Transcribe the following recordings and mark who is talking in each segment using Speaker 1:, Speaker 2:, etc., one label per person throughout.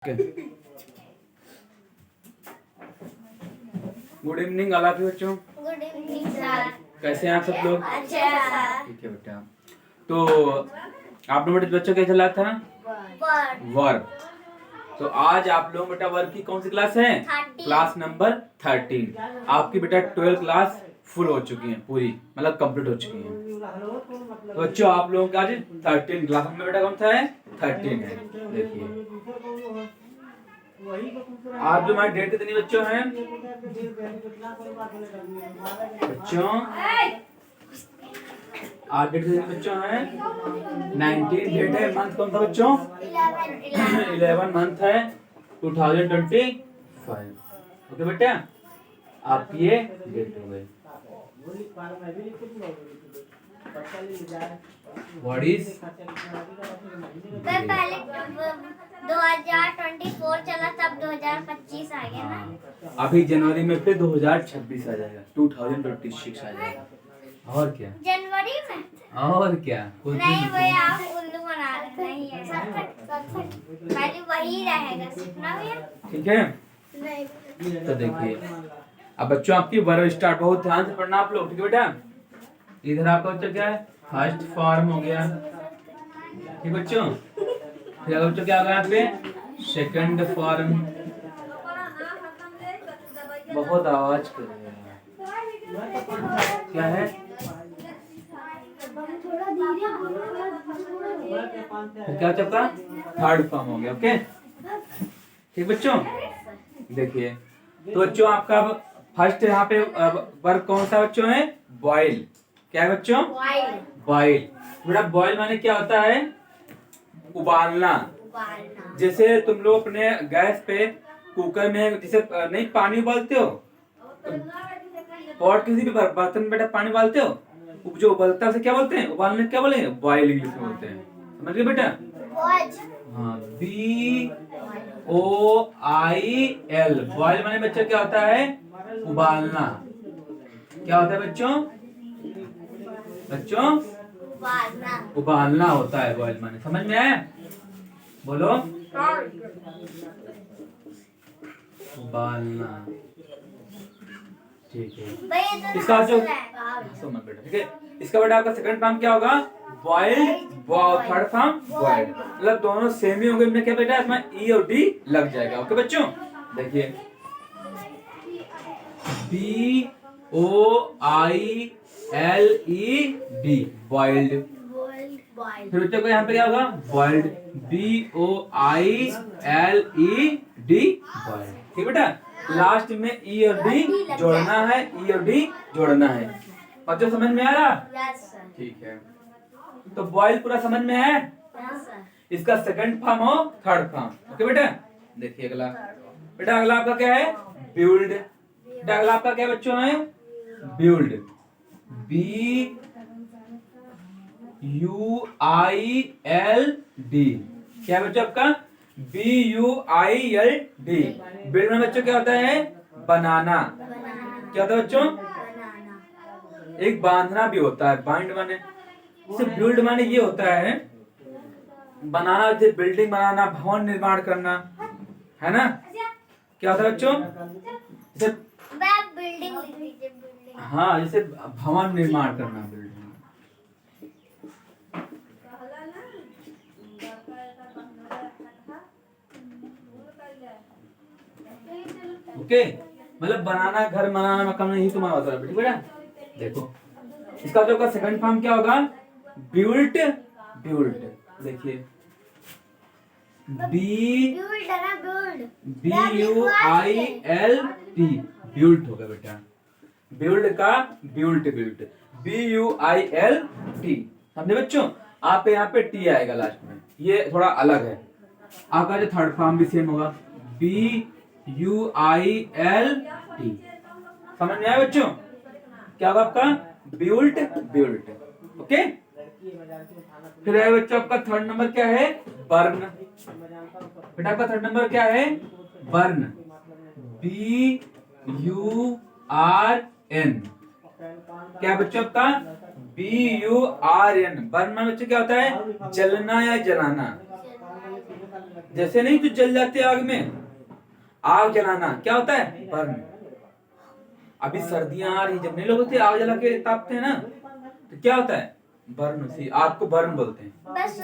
Speaker 1: Good evening आला के बच्चों।
Speaker 2: Good evening sir.
Speaker 1: कैसे हैं आप सब लोग?
Speaker 2: अच्छा सर।
Speaker 1: ठीक है बेटा। तो आप लोग बच्चों क्या चला था? वर्क। तो आज आप लोग बेटा वर्क की कौन सी क्लास है?
Speaker 2: 13।
Speaker 1: Class number 13। आपकी बेटा 12 क्लास फुल हो चुकी है, पूरी मतलब कंप्लीट हो चुकी है। तो बच्चों आप लोगों का आज 13 क्लास में बेटा कौन सा है? 13 है। देखिए आज जो हमारी डेट कितनी बच्चों हैं? बच्चों आज डेट कितनी बच्चों हैं? 19 डेट है। मंथ कौन सा बच्चों? 11 मंथ है 2025। ओके बेटा, आप ये डेट हो गए। व्हाट इज
Speaker 2: पहले 2024 चला तब 2025 आ गया ना।
Speaker 1: अभी जनवरी में फिर 2026 आ जाएगा, 2026 आ जाएगा। और क्या?
Speaker 2: जनवरी में
Speaker 1: और क्या?
Speaker 2: नहीं, वही आप उल्लू बना रहे। नहीं है, पहले वही रहेगा सिर्फ ना भैया।
Speaker 1: ठीक है।
Speaker 2: नहीं
Speaker 1: तो देखिए अब बच्चों आपकी वर्ब स्टार्ट, बहुत ध्यान से पढ़ना आप लोग, ठीक है बेटा। इधर आपका बच्चा क्या है? फर्स्ट फॉर्म हो गया, ठीक बच्चों। फिर बच्चों क्या होगा यहाँ पे? Second form. बहुत आवाज कर रहे हैं, क्या है? फिर क्या चलता? थर्ड फॉर्म हो गया। ओके ठीक बच्चों। देखिए तो बच्चों आपका फर्स्ट यहाँ पे वर्ब कौन सा बच्चों है? बॉयल। क्या है बच्चों? बॉयल। बेटा बॉयल माने क्या होता है? उबालना। जैसे तुम लोग अपने गैस पे कुकर में जैसे नहीं पानी उबालते हो, और किसी भी बर्तन में बेटा पानी उबालते हो, जो उबलता है उसे क्या बोलते हैं? उबालने क्या बोलेंगे? बॉयल इंग्लिश में बोलते हैं। समझ गए बेटा? हाँ, BOIL। बॉयल माने बच्चों क्या होता है? उबालना। क्या होता है बच्चों? बच्चों उबालना होता है बॉयल माने। समझ में आया? बोलो। उबालना, ठीक है। इसका जो बेटा, ठीक है, इसका बेटा आपका सेकंड फॉर्म क्या होगा? बॉइल्ड। थर्ड फॉर्म बॉइल्ड, मतलब दोनों सेम ही होंगे। इनमें क्या बेटा इसमें ई और डी लग जाएगा। ओके बच्चों, देखिए BOILED बॉइल्ड। फिर बच्चों को यहाँ पे क्या होगा? बॉइल्ड। BOILED boiled. ठीक बेटा, लास्ट में ई और डी जोड़ना है, ई और डी जोड़ना है। बच्चों समझ में आ रहा? ठीक है। तो बॉइल पूरा समझ में है? इसका सेकंड फॉर्म हो, थर्ड फॉर्म। ओके बेटा, देखिए अगला बेटा, अगला आपका क्या है? बिल्ड। बेटा अगला आपका क्या बच्चों है? बिल्ड। BUILD। क्या है बच्चों आपका? BUILD। बिल्ड में बच्चों क्या होता है? बनाना। क्या होता है बच्चों? एक बांधना भी होता है, बाइंड माने। सिर्फ बिल्ड माने ये होता है बनाना, जैसे बिल्डिंग बनाना, भवन निर्माण करना, है ना? क्या होता है बच्चों? जैसे
Speaker 2: बिल्डिंग।
Speaker 1: हाँ, जैसे भवन निर्माण करना, बिल्डिंग। ओके, मतलब बनाना, घर बनाना, मकान, यही तुम्हारा होता है। ठीक बेटा, देखो इसका जो का सेकंड फॉर्म क्या होगा? बिल्ट। बिल्ट, देखिए BUILT बिल्ट होगा बेटा। बिल्ड का बिल्ट, बिल्ट BUILT। समझे बच्चों? आप यहाँ पे टी आएगा लास्ट में, ये थोड़ा अलग है। आपका जो थर्ड फॉर्म भी सेम होगा, BUILT। समझ में आया बच्चों? क्या होगा आपका? Built, built. ओके, फिर है बच्चों आपका थर्ड नंबर क्या है? बर्न। बेटा आपका थर्ड नंबर क्या है? बर्न। BURN। क्या बच्चों आपका? BURN। बर्न में बच्चों क्या होता है? जलना या जलाना। जैसे नहीं जो जल जाते आग में, आग जलाना क्या होता है? बर्न। अभी सर्दियां आ रही, जब नहीं लोग होते आग जला के तापते हैं ना, तो क्या होता है? बर्न। उसी आग को बर्न बोलते हैं।
Speaker 2: बस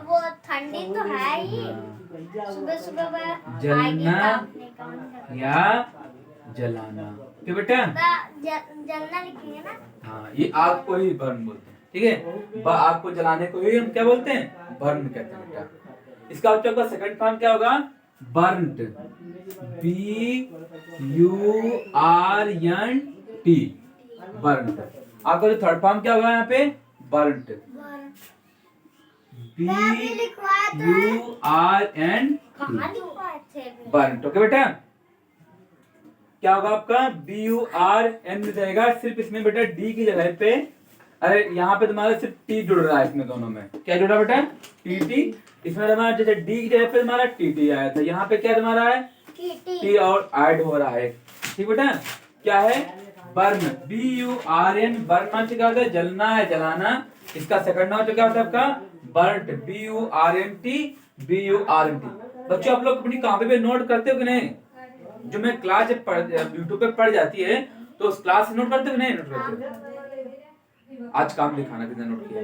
Speaker 2: वो ठंडी तो है ही, सुबह सुबह में आगे
Speaker 1: जलना
Speaker 2: तापने का मन करता है।
Speaker 1: या जलाना। ओके बेटा,
Speaker 2: जलना लिखेंगे ना।
Speaker 1: हाँ ये आग को ही बर्न बोलते हैं, ठीक है। आग को जलाने को ही हम क्या बोलते हैं? बर्न कहते हैं बेटा। इसका बच्चों का सेकंड फॉर्म क्या होगा? बर्न्ट। BURNT, burnt. आपका जो थर्ड फॉर्म क्या होगा यहाँ पे? बर्न्ट। BURNT, burnt. ओके बेटा, क्या होगा आपका? BURN रहेगा। सिर्फ इसमें बेटा डी की जगह पे, अरे यहाँ पे तुम्हारा सिर्फ टी जुड़ रहा है इसमें दोनों में। क्या जुड़ा बेटा? टी। इसमें तुम्हारा जैसे डी की जगह पे तुम्हारा टी आया था, यहाँ पे क्या तुम्हारा है? टी और ऐड हो रहा है, ठीक बेटा। क्या है? बर्न। BURN, बर्न मान से क्या होता है? जलना है, जलाना। इसका सेकंड नाम क्या होता है आपका? बर्न्ट। BURNT। बच्चों आप लोग अपनी कॉपी पे नोट करते हो कि नहीं? जो मैं क्लास यूट्यूब पे पढ़ जाती है, तो उस क्लास नोट करते हो कि नहीं? नोट करते हो? आज काम दिखाना कितना नोट किया।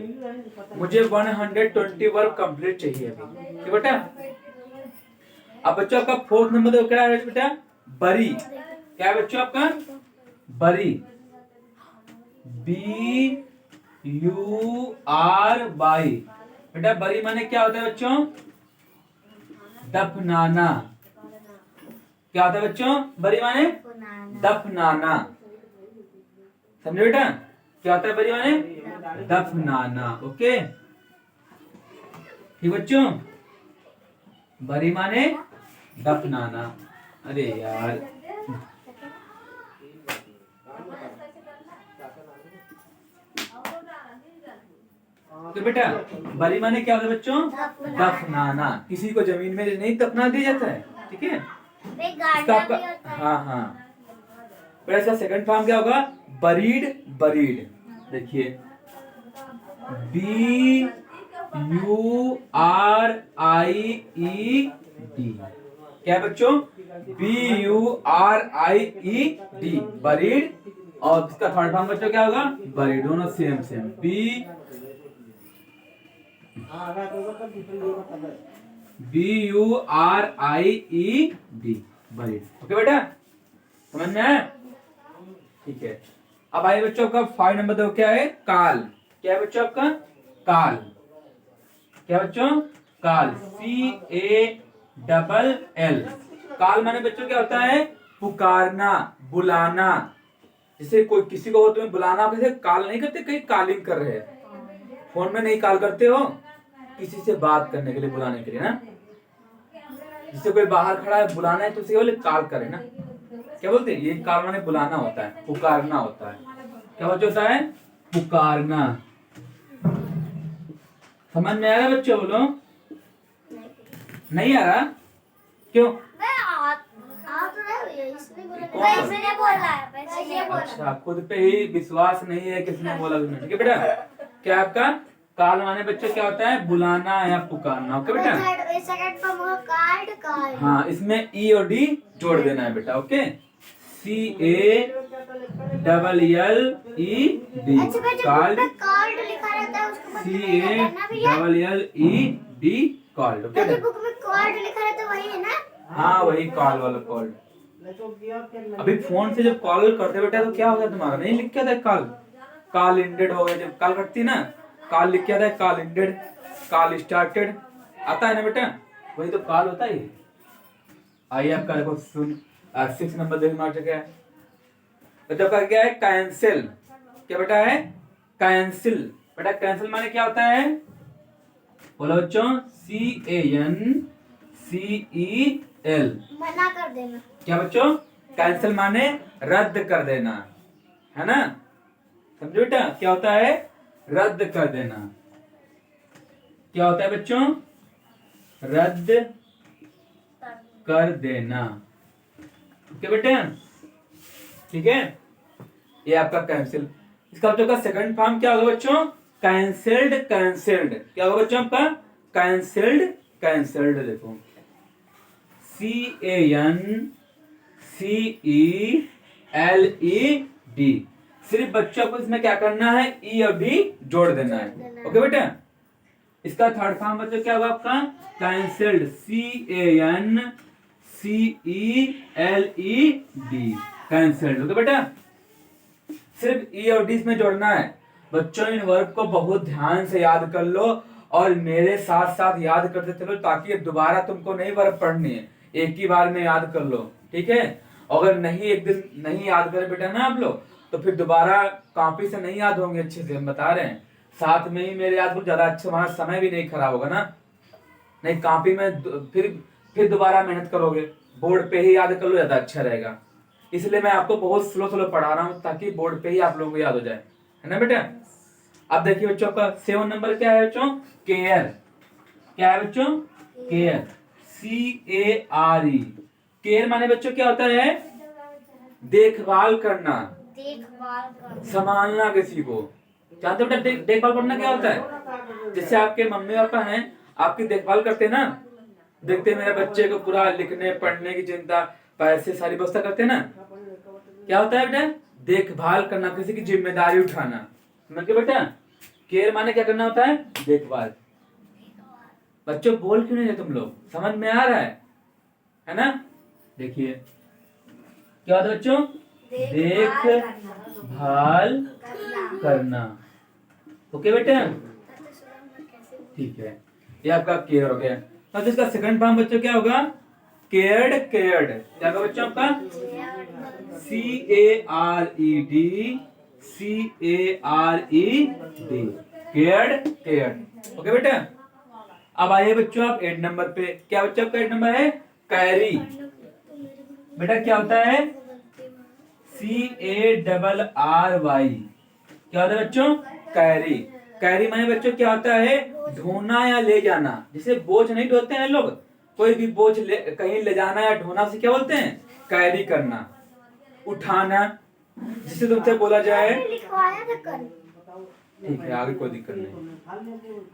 Speaker 1: मुझे 120 वर्क कंप्लीट चाहिए अभी, ठीक बेटा। अब बच्चों आपका फोर्थ नंबर देखो क्या है बेटा? बरी। क्या है बच्चों आपका? बरी। BURY। बेटा बरी माने क्या होता है बच्चों? दफनाना। क्या होता है बच्चों? बरी माने दफनाना। समझे बेटा? क्या होता है बरी माने? दफनाना। ओके, ठीक बच्चों, बरी माने दफनाना। अरे यार, तो बेटा बरी माने क्या होता है बच्चों? दफनाना। किसी को जमीन में नहीं दफना दिया जाता है, ठीक है। इसका आपका, हाँ, फिर इसका सेकंड फॉर्म क्या होगा? बरीड। देखिए BURIED। क्या है बच्चों? BURIED, buried. और इसका थर्ड फॉर्म बच्चों क्या होगा? बरीड। दोनों सेम। BURIED, buried. ओके बेटा, समझ में आया? ठीक है। अब आइए बच्चों का 5 नंबर देखो क्या है? काल। क्या है बच्चों आपका? काल। क्या बच्चों? काल। CALL। काल माने बच्चों क्या होता है? पुकारना, बुलाना। जैसे कोई किसी को तुम्हें बुलाना, कैसे कॉल नहीं करते? कहीं कॉलिंग कर रहे हैं, फोन में नहीं कॉल करते हो, किसी से बात करने के लिए, बुलाने के लिए ना। जिससे कोई बाहर खड़ा है, बुलाना है तो उसे बोले कॉल करे ना। क्या बोलते हैं? ये कॉल माने बुलाना होता है, पुकारना होता है। क्या होता है? पुकारना। समझ में आ रहा है बच्चों? बोलो। नहीं आ रहा? क्यों? अच्छा, खुद पे ही विश्वास नहीं है, किसने बोला? ठीक है बेटा। क्या आपका काल माने बच्चे क्या होता है? बुलाना या पुकारना। ओके बेटा। हाँ, इसमें ई और डी जोड़ देना है बेटा। Okay, CALLED, called. CALLED, called. Okay, हाँ वही कॉल वाला कॉल्ड। अभी फोन से जब कॉल करते बेटा तो क्या होता है तुम्हारा? नहीं लिख क्या था? कॉल एंडेड हो गया। जब कॉल करती ना, कॉल लिख क्या था? कॉल एंडेड, कॉल स्टार्टेड आता है ना बेटा, वही तो कॉल होता है। आइए आपका देखो 6 नंबर देखना क्या है बच्चों का? क्या है? कैंसिल। क्या बेटा है? कैंसिल। बेटा कैंसिल माने क्या होता है? बोलो बच्चों। CANCEL,
Speaker 2: मना कर देना।
Speaker 1: क्या बच्चों? कैंसिल माने रद्द कर देना, है ना। समझो बेटा, क्या होता है? रद्द कर देना। क्या होता है बच्चों? रद्द कर देना। ओके बेटा, ठीक है। ये आपका कैंसिल। इसका बच्चों का सेकंड फॉर्म क्या होगा बच्चों? कैंसिल्ड। क्या होगा बच्चों आपका? कैंसिल्ड। देखो CANCELED। सिर्फ बच्चों को इसमें क्या करना है, ई और डी जोड़ देना है। ओके बेटा, इसका थर्ड फॉर्म बच्चों क्या होगा आपका, कैंसल्ड, CANCELED, कैंसल्ड। ओके बेटा, सिर्फ ई और डी इसमें जोड़ना है। बच्चों इन वर्ब को बहुत ध्यान से याद कर लो और मेरे साथ साथ याद करते चलो, ताकि दोबारा तुमको नहीं वर्ब पढ़नी है, एक ही बार में याद कर लो, ठीक है। अगर नहीं एक दिन नहीं याद करे बेटा ना आप लोग, तो फिर दोबारा कॉपी से नहीं याद होंगे अच्छे से, हम बता रहे हैं। साथ में ही मेरे याद को ज्यादा अच्छा, वहां समय भी नहीं खराब होगा ना, नहीं कॉपी में फिर दोबारा मेहनत करोगे, बोर्ड पे ही याद कर लो, ज्यादा अच्छा रहेगा। इसलिए मैं आपको बहुत स्लो स्लो पढ़ा रहा हूँ, ताकि बोर्ड पे ही आप लोगों को याद हो जाए, है ना बेटा। अब देखिए बच्चों का 7 नंबर क्या है बच्चों, केयर। क्या है बच्चों, केयर, CARE। केयर माने बच्चों क्या होता है, देखभाल करना, संभालना किसी को। जानते हो बेटा देखभाल करना क्या होता है, जैसे आपके मम्मी पापा हैं, आपकी देखभाल करते हैं ना, देखते हैं मेरे बच्चे को पूरा लिखने पढ़ने की चिंता, पैसे सारी व्यवस्था करते हैं ना, क्या होता है बेटा, देखभाल करना, किसी की जिम्मेदारी उठाना। समझ गए बेटा, केयर माने क्या करना होता है, देखभाल। बच्चों बोल क्यों नहीं रहे तुम लोग, समझ में आ रहा है ना। देखिए क्या होता है बच्चों, देखभाल करना। ओके बेटा, ठीक है, ये आपका केयर हो गया। अब इसका सेकंड फॉर्म बच्चों क्या होगा, केयर्ड। केयर्ड क्या होगा बच्चों आपका, CARED, केयर्ड केयर्ड। ओके बेटा, अब आइए बच्चों आप 8 नंबर पे। क्या बच्चों आपका 8 नंबर है, कैरी। बेटा क्या होता है, CARRY। क्या होता है बच्चों, कैरी। कैरी माने बच्चों क्या होता है, ढोना या ले जाना। जैसे बोझ नहीं ढोते हैं लोग, कोई भी बोझ कहीं ले जाना या ढोना से क्या बोलते हैं, कैरी करना, उठाना। जिसे तुमसे बोला जाए, ठीक है आगे कोई दिक्कत नहीं।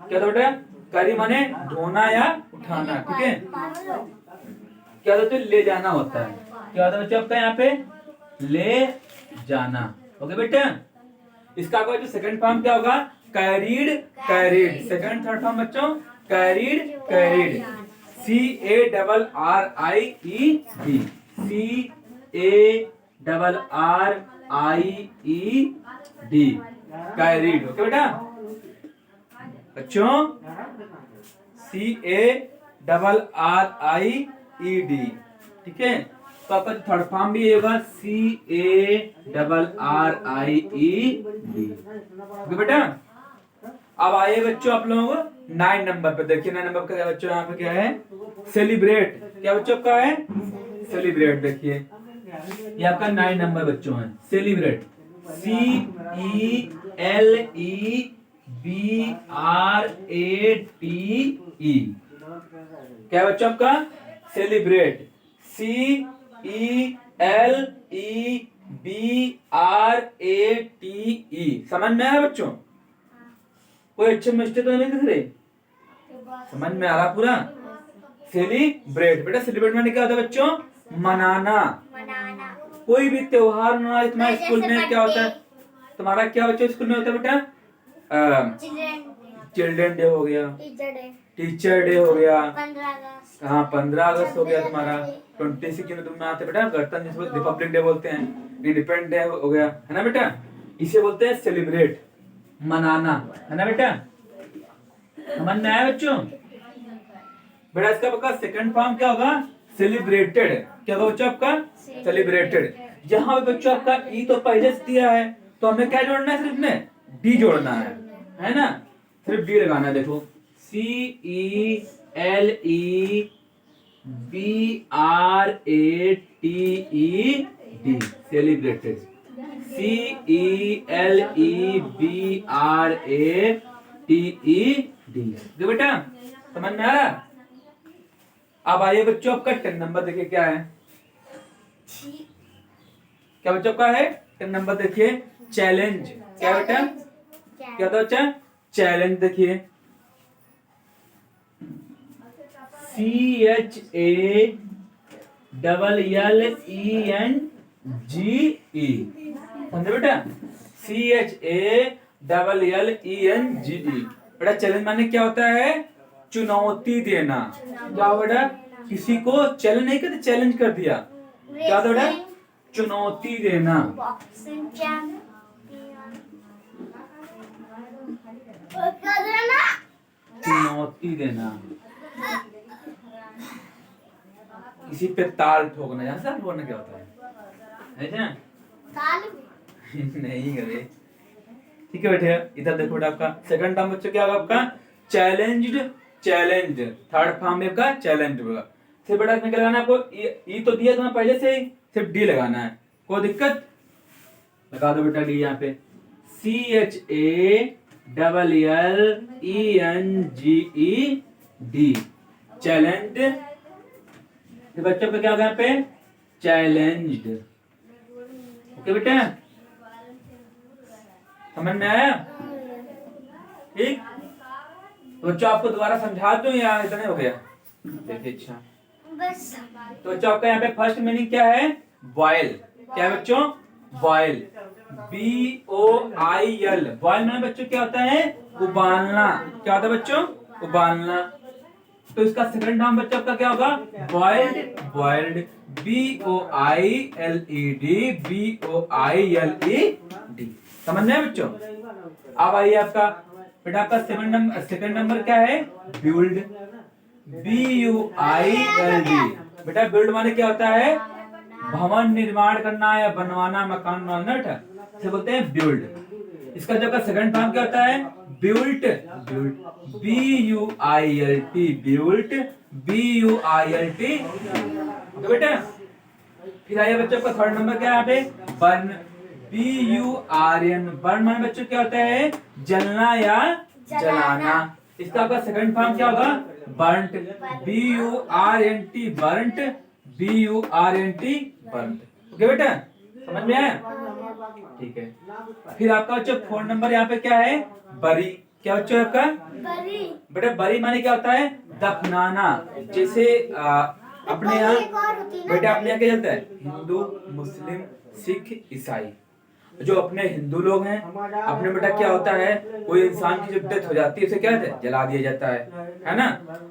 Speaker 1: क्या था बेटा, कैरी माने ढोना या उठाना, ठीक है। क्या होता है, ले जाना होता है। क्या होता है बच्चों आपका यहाँ पे, ले जाना। ओके बेटा, इसका जो सेकंड फॉर्म क्या होगा, carried carried. Second third form बच्चों, carried carried, CARRIED, carried. Okay बेटा बच्चों, CARRIED, ठीक है। तो आपका थर्ड फॉर्म भी होगा CARRIED। बेटा अब आइए बच्चों आप लोग 9 नंबर पे। देखिए 9 नंबर का बच्चों यहाँ पे क्या है, सेलिब्रेट। क्या बच्चों का है, सेलिब्रेट। देखिए ये आपका 9 नंबर बच्चों है, सेलिब्रेट, CELEBRATE। क्या बच्चों आपका, सेलिब्रेट, CELEBRATE। समझ में आया बच्चों, कोई अच्छे मिस्टेक तो नहीं दिख रही, समझ में आ रहा पूरा। सेलिब्रेट, बेटा सेलिब्रेट माने क्या होता है बच्चों, मनाना। कोई भी त्योहार मनाना। तुम्हारे स्कूल में क्या होता है, तुम्हारा क्या बच्चों स्कूल में होता है बेटा, चिल्ड्रन डे हो गया, टीचर डे हो गया, हाँ 15 अगस्त हो गया तुम्हारा, 26 जून तुम में आते बेटा, गणतंत्र दिवस, रिपब्लिक डे बोलते हैं, इंडिपेंडेंस डे हो गया, है ना बेटा। इसे बोलते हैं सेलिब्रेट, मनाना, है ना बेटा। समझ में आया बच्चों, बेटा इसका आपका सेकंड फॉर्म क्या होगा, सेलिब्रेटेड। क्या होगा बच्चों आपका, सेलिब्रेटेड। यहाँ पे बच्चों आपका ई तो पहले से दिया है, तो हमें क्या जोड़ना है, सिर्फ में डी जोड़ना है ना, सिर्फ डी लगाना है। देखो CELEBRATED, सेलिब्रेटेड, CELEBRATED। बेटा समझ में आ रहा। अब आइए बच्चों आपका 10 नंबर देखिए क्या है, क्या बच्चों का है 10 नंबर। देखिए चैलेंज। क्या बेटा, क्या था बच्चा, चैलेंज। देखिए CHALLENGE, CHALLENGE, समझे बेटा? CHALLENGE। बेटा चैलेंज माने क्या होता है? चुनौती देना। क्या हो बेटा? किसी को चैलेंज नहीं करते, चैलेंज कर दिया, क्या होता है बेटा? चुनौती देना।
Speaker 2: बॉक्सिंग चैंपियन,
Speaker 1: चुनौती देना, किसी पे ताल ठोकना। जान सर ठोकना क्या होता है ना?
Speaker 2: ताल
Speaker 1: नहीं करे। ठीक है बेटे, इधर देखो बेटा, आपका सेकंड टर्म बच्चों क्या होगा? आपका चैलेंज्ड, चैलेंज। थर्ड फॉर्म में आपका चैलेंज होगा। फिर बेटा इसमें क्या लगाना है आपको? ई तो दिया तुम्हें पहले से ही, सिर्फ डी लगाना है। कोई दिक्कत? लगा दो बेटा डी यहाँ पे। CHALLENGED, challenge. फिर बच्चों का क्या होगा यहाँ पे? चैलेंज्ड। ओके बेटा, समझ में आया? ठीक। तो बच्चों आपको दोबारा समझा दूं या इतना हो गया? देखिए अच्छा,
Speaker 2: बस
Speaker 1: तो बच्चों आपका यहाँ पे फर्स्ट मीनिंग क्या है? बॉयल। क्या है बच्चों? Boil, BOIL। बॉयल में बच्चों क्या होता है? उबालना। क्या होता है बच्चों? उबालना। तो इसका सेकंड नाम बच्चों आपका क्या होगा? Boiled, boiled, BOILED। समझ में बच्चों? अब आइए आपका बेटा, आपका सेकंड नंबर क्या है? Build, BUILD। बेटा बिल्ड माने क्या होता है? भवन निर्माण करना या बनवाना, मकान बनवाना, इसे बोलते हैं बिल्ड। इसका जो का सेकंड फॉर्म क्या होता है? Built, built, BUILT, built, BUILT। तो बेटा फिर आइए बच्चों का थर्ड नंबर क्या है यहाँ पे? Burn, BURN। बर्न माने बच्चों क्या होता है? जलना या जलाना। इसका आपका सेकंड फॉर्म क्या होगा? Burnt, BURNT, burnt, BURNT, burnt. Okay बेटा, समझ में आया? ठीक है। फिर आपका बच्चों फोर्थ नंबर यहाँ पे क्या है? बरी। क्या बच्चों आपका?
Speaker 2: बरी।
Speaker 1: बेटा बरी माने क्या होता है? दफनाना। जैसे अपने यहाँ बेटा, अपने यहाँ क्या चलता है? हिंदू, मुस्लिम, सिख, ईसाई। जो अपने हिंदू लोग हैं, अपने बेटा क्या होता है? कोई इंसान की जब डेथ हो जाती है उसे क्या होता है? जला दिया जाता है ना?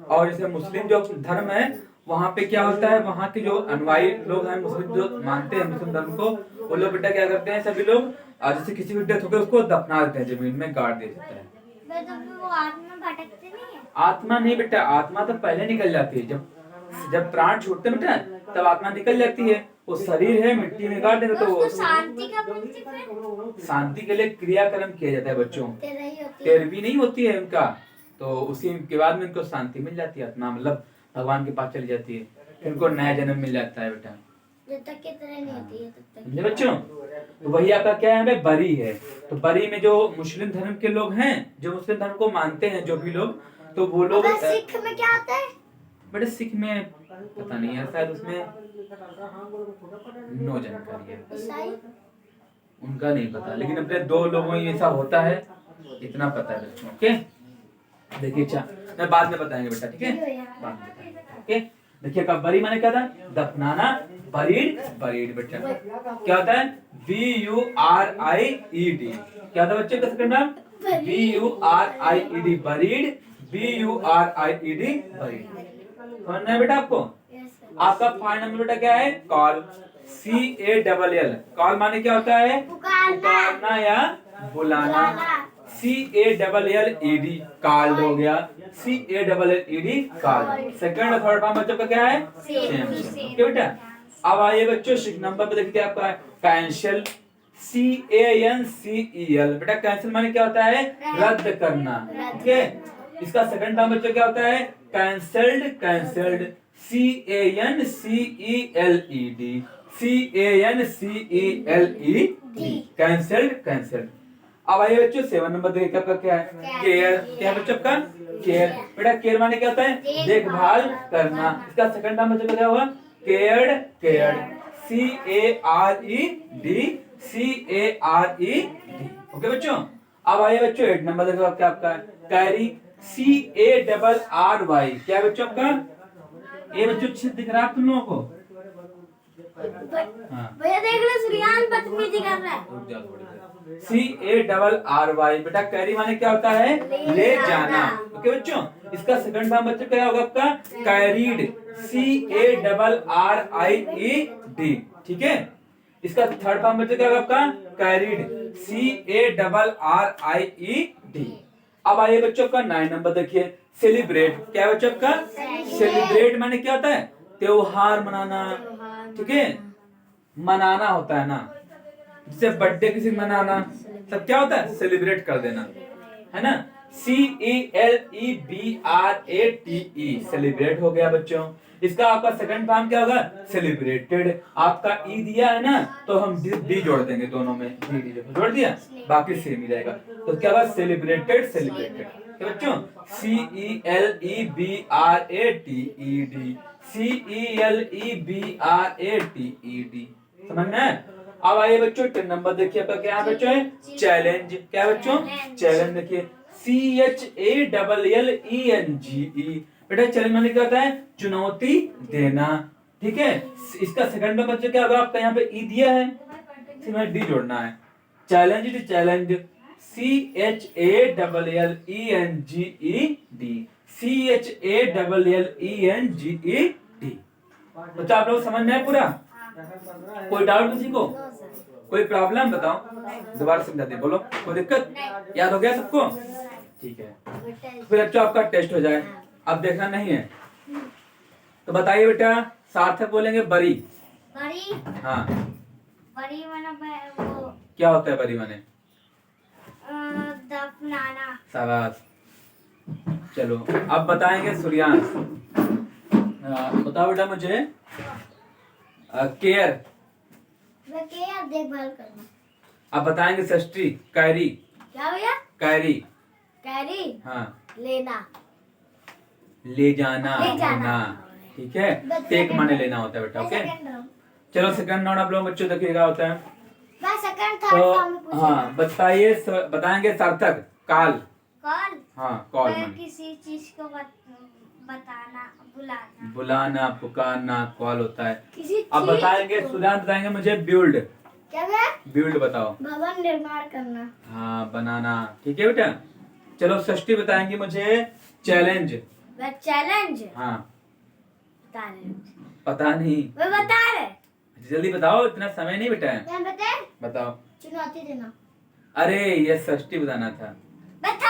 Speaker 1: और जैसे मुस्लिम जो धर्म है, वहाँ पे क्या होता है? वहाँ के जो अनुयायी लोग हैं, मुस्लिम जो मानते हैं मुस्लिम धर्म को, वो लोग बेटा क्या करते हैं? सभी लोग जैसे किसी भी डेथ हो गई उसको दफना देते हैं, जमीन में गाड़ दिया जाता है।
Speaker 2: वो आत्मा भटकती नहीं है?
Speaker 1: आत्मा नहीं बेटा, आत्मा तो पहले निकल जाती है। जब प्राण छूटते हैं बेटा, तब आत्मा निकल जाती है। वो शरीर है, मिट्टी में गाड़ देंगे तो
Speaker 2: उसको शांति का बोलते हैं।
Speaker 1: शांति के लिए क्रियाक्रम किया जाता है बच्चों।
Speaker 2: तेरही
Speaker 1: तेरहवीं नहीं होती है उनका, तो उसी के बाद में उनको शांति मिल जाती है, आत्मा मतलब भगवान के पास चली जाती है, फिर उनको नया जन्म मिल जाता है बेटा।
Speaker 2: जब तक के तरह नहीं होती है तब तक।
Speaker 1: समझे बच्चों? तो वही आपका क्या है? बरी है। तो बरी में जो मुस्लिम धर्म के लोग हैं, जो मुस्लिम धर्म को मानते हैं, जो भी लोग, तो वो लोग।
Speaker 2: सिख में क्या होता है?
Speaker 1: बेटा सिख में पता नहीं है, शायद उसमें नो जानकारी है,
Speaker 2: ईसाई?
Speaker 1: उनका नहीं पता, लेकिन अपने दो लोगों में ऐसा होता है, इतना पता है बच्चों। ओके, देखिए अच्छा, मैं बाद में बताएंगे बेटा, ठीक है? बाद में बताएंगे। ओके, देखिए का बरी माने क्या था? दफनाना, बरीड, बरीड बेटा क्या होता है? BURIED। क्या था बच्चे का सेकंड नाम? BURIED, buried, BURIED, buried. समझना है बेटा आपको? आपका फाइनल नंबर बेटा क्या है? Call, CALL। कॉल माने क्या होता है? पुकारना या बुलाना। CALLED, कॉल्ड हो गया। CALLED, called. सेकंड और थर्ड फॉर्म बच्चों का क्या है? सेम। ओके बेटा, अब आइए बच्चों सिक्स नंबर पे देखते हैं आपका कैंसिल, CANCEL। बेटा कैंसिल माने क्या होता है? रद्द करना। ओके, इसका सेकंड नाम बच्चों क्या होता है? Cancelled, cancelled, CANCELED, CANCELED, cancelled, cancelled. अब आइए बच्चों सेवन नंबर देखिए आपका क्या है? केयर। क्या है बच्चों का? केयर। बेटा केयर माने क्या होता है? देखभाल करना। इसका सेकंड नाम बच्चों का क्या होगा? Cared, cared, CARED, CARED। Okay बच्चों, अब आइए बच्चों 8 नंबर देखो क्या आपका है? Carry, CARRY। क्या है बच्चों आपका? ये बच्चों अच्छे दिख रहा है तुम लोगों को? हाँ
Speaker 2: भैया देख लो सूर्यान बदतमीजी कर रहा है।
Speaker 1: रुक जाओ थोड़ी देर। CARRY बेटा कैरी माने क्या होता है? ले जाना। ओके बच्चों, इसका सेकंड फॉर्म बच्चों क्या होगा आपका? Carried, CARRIED। ठीक है, इसका थर्ड फॉर्म बच्चों क्या होगा आपका? Carried, CARRIED। अब आइए बच्चों का 9 नंबर देखिए, सेलिब्रेट। क्या है बच्चों का? सेलिब्रेट माने क्या होता है? त्योहार मनाना। ठीक है, मनाना होता है ना, जैसे बर्थडे किसी का मनाना, तब क्या होता है? सेलिब्रेट कर देना, है ना। CELEBRATE, सेलिब्रेट हो गया बच्चों। इसका आपका सेकंड फॉर्म क्या होगा? सेलिब्रेटेड। आपका ई दिया है ना, तो हम डी जोड़ देंगे दोनों में, डी जोड़ दिया, बाकी सेम ही रहेगा। तो क्या होगा? Celebrated, celebrated. तो बच्चों CELEBRATED, CELEBRATED, समझ में है? अब आइए बच्चों 10 नंबर देखिए आपका क्या है बच्चों? चैलेंज। क्या है बच्चों? चैलेंज देखिए, CHALLENGE। बेटा चैलेंज माने क्या होता है? चुनौती देना। ठीक है, इसका सेकंड में बच्चों क्या होगा? आपका यहाँ पे ई दिया है, इसमें डी जोड़ना है। Challenge, challenge, CHALLENGED, CHALLENGED। बच्चा आप लोग समझ में आया पूरा? कोई डाउट किसी को? कोई प्रॉब्लम बताओ, दोबारा समझाते हैं, बोलो। कोई दिक्कत? याद हो गया सबको? ठीक है, फिर अच्छा आपका टेस्ट हो जाए। अब देखना नहीं है तो बताइए बेटा, सार्थक बोलेंगे बरी।
Speaker 2: बड़ी
Speaker 1: हाँ,
Speaker 2: बड़ी माना वो
Speaker 1: क्या होता है बरी माने?
Speaker 2: दफनाना।
Speaker 1: शाबाश। चलो अब बताएंगे सूर्यांश। बताओ बेटा मुझे, केयर।
Speaker 2: केयर देखभाल करना।
Speaker 1: अब बताएंगे षष्ठी, कैरी।
Speaker 2: क्या भैया?
Speaker 1: कैरी,
Speaker 2: कैरी
Speaker 1: हाँ,
Speaker 2: लेना,
Speaker 1: ले जाना,
Speaker 2: ले जाना।
Speaker 1: ठीक है, टेक माने लेना होता है बेटा। ओके, चलो सेकंड राउंड आप लोग बच्चों देखिएगा होता है।
Speaker 2: मैं सेकंड थर्ड फॉर्म में
Speaker 1: तो
Speaker 2: पूछूंगा।
Speaker 1: हाँ बताइए, बताएंगे सार्थक, काल।
Speaker 2: कॉल,
Speaker 1: हाँ कॉल
Speaker 2: मैं
Speaker 1: माने
Speaker 2: किसी चीज को बताना, बुलाना।
Speaker 1: बुलाना, पुकारना, कॉल होता है।
Speaker 2: किसी
Speaker 1: अब
Speaker 2: चीज
Speaker 1: बताएंगे
Speaker 2: को।
Speaker 1: सुधांत बताएंगे मुझे बिल्ड।
Speaker 2: क्या है?
Speaker 1: बिल्ड बताओ।
Speaker 2: भवन निर्माण करना।
Speaker 1: हाँ बनाना, ठीक है बेटा। चलो षष्ठी बताएंगे मुझे चैलेंज।
Speaker 2: वह चैलेंज
Speaker 1: हाँ
Speaker 2: बता रहे,
Speaker 1: पता नहीं,
Speaker 2: वह बता रहे।
Speaker 1: जल्दी बताओ, इतना समय नहीं बेटा है।
Speaker 2: क्या बताए?
Speaker 1: बताओ।
Speaker 2: चुनौती देना।
Speaker 1: अरे ये षष्ठी बताना था।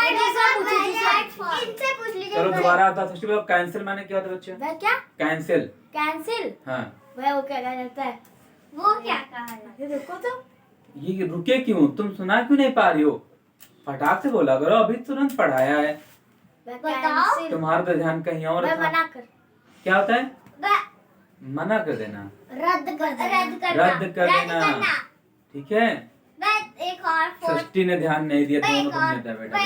Speaker 2: इनसे पूछ लीजिए।
Speaker 1: चलो दोबारा बताओ, षष्ठी बताओ। कैंसिल माने क्या होता है बच्चे?
Speaker 2: वह क्या?
Speaker 1: कैंसिल।
Speaker 2: कैंसिल।
Speaker 1: हाँ,
Speaker 2: वह वो क्या कहा जाता है? वो क्या कहा जाता है? देखो तो।
Speaker 1: ये रुके क्यों? तुम सुना क्यों नहीं पा रही हो? फटाक से बोला करो, अभी तुरंत पढ़ाया है।
Speaker 2: बताओ।
Speaker 1: तुम्हारा तो ध्यान कहीं और
Speaker 2: वह
Speaker 1: था।
Speaker 2: मना कर।
Speaker 1: क्या होता है?
Speaker 2: वह
Speaker 1: मना कर देना,
Speaker 2: रद्द कर देना।
Speaker 1: रद्द कर देना, ठीक है।
Speaker 2: वह एक और फोर्थ।
Speaker 1: षष्ठी ने ध्यान नहीं दिया, दोनों को नहीं था बेटा।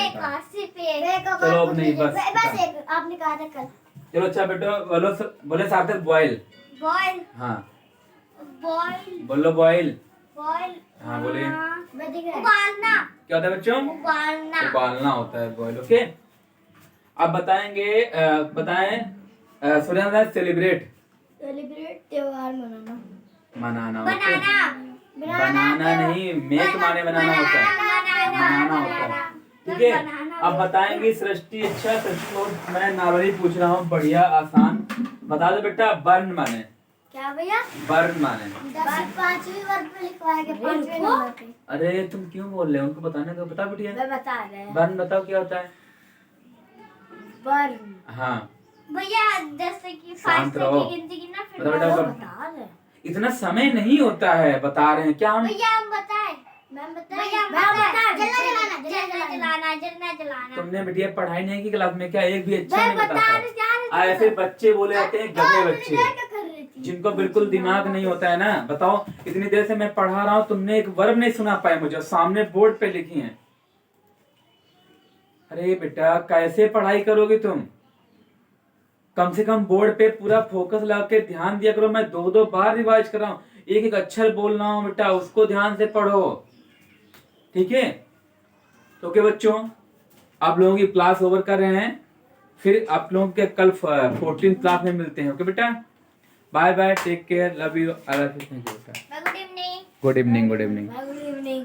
Speaker 1: चलो अब नहीं, बस
Speaker 2: बस एक आपने कहा था कल।
Speaker 1: चलो अच्छा बेटा, बोलो बोले सार्थक बॉयल।
Speaker 2: बॉयल,
Speaker 1: हाँ
Speaker 2: बॉयल,
Speaker 1: बोलो बॉयल।
Speaker 2: बॉयल।
Speaker 1: हाँ बोलिए।
Speaker 2: उबालना।
Speaker 1: क्या होता है बच्चों?
Speaker 2: उबालना।
Speaker 1: उबालना होता है बॉयल। ओके, अब बताएंगे, बताएं सूर्य सेलिब्रेट।
Speaker 2: सेलिब्रेट त्योहार मनाना।
Speaker 1: मनाना, ओके।
Speaker 2: बनाना।
Speaker 1: बनाना नहीं, मेक माने बनाना होता है, मनाना होता है, ठीक है। अब बताएंगे सृष्टि। अच्छा सृष्टि को मैं नॉर्मली पूछ रहा हूँ, बढ़िया आसान बता दो बेटा। बर्न माने
Speaker 2: क्या भैया?
Speaker 1: बर्न माने?
Speaker 2: 5वीं वर्ग में लिखवाया गया, 5वें नंबर पे।
Speaker 1: अरे तुम क्यों बोल रहे हो? उनको बताने दो, बता बेटिया।
Speaker 2: मैं बता रहे हैं।
Speaker 1: बर्न बताओ क्या होता है?
Speaker 2: बर्न।
Speaker 1: हाँ
Speaker 2: भैया जैसे कि 5
Speaker 1: शांत
Speaker 2: तक
Speaker 1: रहो।
Speaker 2: की गिनती गिनना, फिर
Speaker 1: बताओ बेटा,
Speaker 2: बता रहे हैं।
Speaker 1: इतना समय नहीं होता है, बता रहे हैं क्या हम?
Speaker 2: भैया हम बताएं। मैं बताएं। जलना जलाना।
Speaker 1: तुमने बेटिया पढ़ाई नहीं की क्लास में क्या? एक भी अच्छा
Speaker 2: मैं
Speaker 1: नहीं
Speaker 2: बता
Speaker 1: बताता।
Speaker 2: रही
Speaker 1: ऐसे बच्चे बोले जाते हैं गधे बच्चे,
Speaker 2: क्या कर रही थी?
Speaker 1: जिनको बिल्कुल दिमाग नहीं होता है ना। बताओ, इतनी देर से मैं पढ़ा रहा हूँ, तुमने एक वर्ब नहीं सुना पाए मुझे, सामने बोर्ड पे लिखी है। अरे बेटा कैसे पढ़ाई करोगे तुम? कम से कम बोर्ड पे पूरा फोकस लगा के ध्यान दिया करो। मैं 2-2 बार रिवाइज कर रहा हूँ, एक एक अक्षर बोल रहा हूँ बेटा, उसको ध्यान से पढ़ो, ठीक है। तो ओके बच्चों, आप लोगों की क्लास ओवर कर रहे हैं, फिर आप लोगों के कल 14 क्लास में मिलते हैं। ओके बेटा, bye bye, take care, love you, I love you, thank you बेटा,
Speaker 2: good evening.
Speaker 1: Good evening, good evening.
Speaker 2: Good evening.